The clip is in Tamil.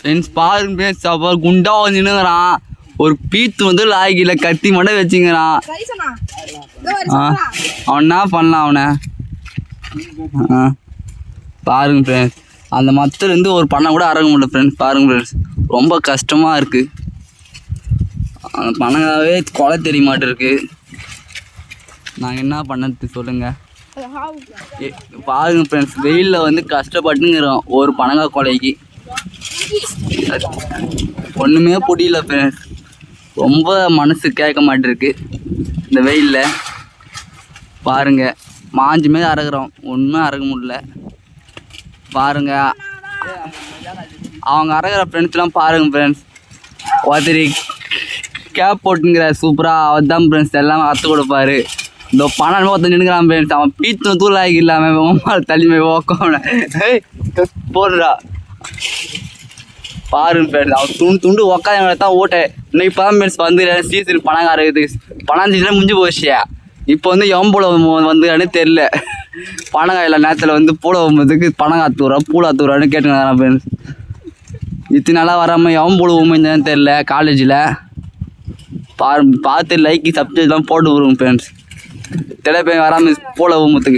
ஃப்ரெண்ட்ஸ் பாருங்க ஃப்ரெண்ட்ஸ், அப்போ குண்டா வந்துங்கிறான். ஒரு பீத்து வந்து லாய்க்கில கத்தி மட்டும் வச்சுங்கிறான். அவன் என்ன பண்ணலாம் அவனை? பாருங்க ஃப்ரெண்ட்ஸ், அந்த மத்திலேருந்து ஒரு பணம் கூட அறக்க முடியல ஃப்ரெண்ட்ஸ். பாருங்க ஃப்ரெண்ட்ஸ், ரொம்ப கஷ்டமாக இருக்குது. அந்த பணங்காவே கொலை தெரிய மாட்டேருக்கு. நாங்கள் என்ன பண்ணது சொல்லுங்கள்? பாருங்க ஃப்ரெண்ட்ஸ், வெயிலில் வந்து கஷ்டப்பட்டுங்கிறோம் ஒரு பனங்காய் கொலைக்கு. ஒன்றுமே புரியல ஃப்ரெண்ட்ஸ், ரொம்ப மனசு கேட்க மாட்டேருக்கு இந்த வெயிலில். பாருங்க மாஞ்சுமே அறகுறோம், ஒன்றும் அறக்க முடியல. பாருங்க அவங்க அறகுற ஃப்ரெண்ட்ஸ்லாம் பாருங்க ஃப்ரெண்ட்ஸ். ஒருத்தர் கேப் போட்டுங்கிற சூப்பராக அவர் தான் ஃப்ரெண்ட்ஸ் எல்லாம் அறுத்து கொடுப்பாரு. இந்த பணம் ஒருத்தர் நின்றுக்கிறான் ஃப்ரெண்ட்ஸ். அவன் பீத்து தூள் ஆகி இல்லாமல் தள்ளிமே ஓக்கோன போடுறா. பாருங்க ஃப்ரெண்ட்ஸ், அவன் துண்டு உக்காத தான் ஓட்டேன். இன்னைக்கு இப்போ தான் ஃப்ரெண்ட்ஸ் வந்து சீசன் பணம் அறகுது. பணம் சீசன் முடிஞ்சு போச்சியா. இப்போ வந்து எம்போல வந்துன்னு தெரில. பனங்காயில் நேரத்தில் வந்து பூளை போகும்போதுக்கு பணம் ஆத்துறா பூளை ஆத்துறான்னு கேட்டுக்கிறான் ஃப்ரெண்ட்ஸ். இத்தனை நாளாக வராமல் எம்பூளை உண்மைன்னு தெரில காலேஜில். பார்த்து லைக்கு சப்ஜெக்ட்லாம் போட்டு விடுவோம் ஃப்ரெண்ட்ஸ். தெரியல போய் வராமல் பூளை போகும்போதுக்கு.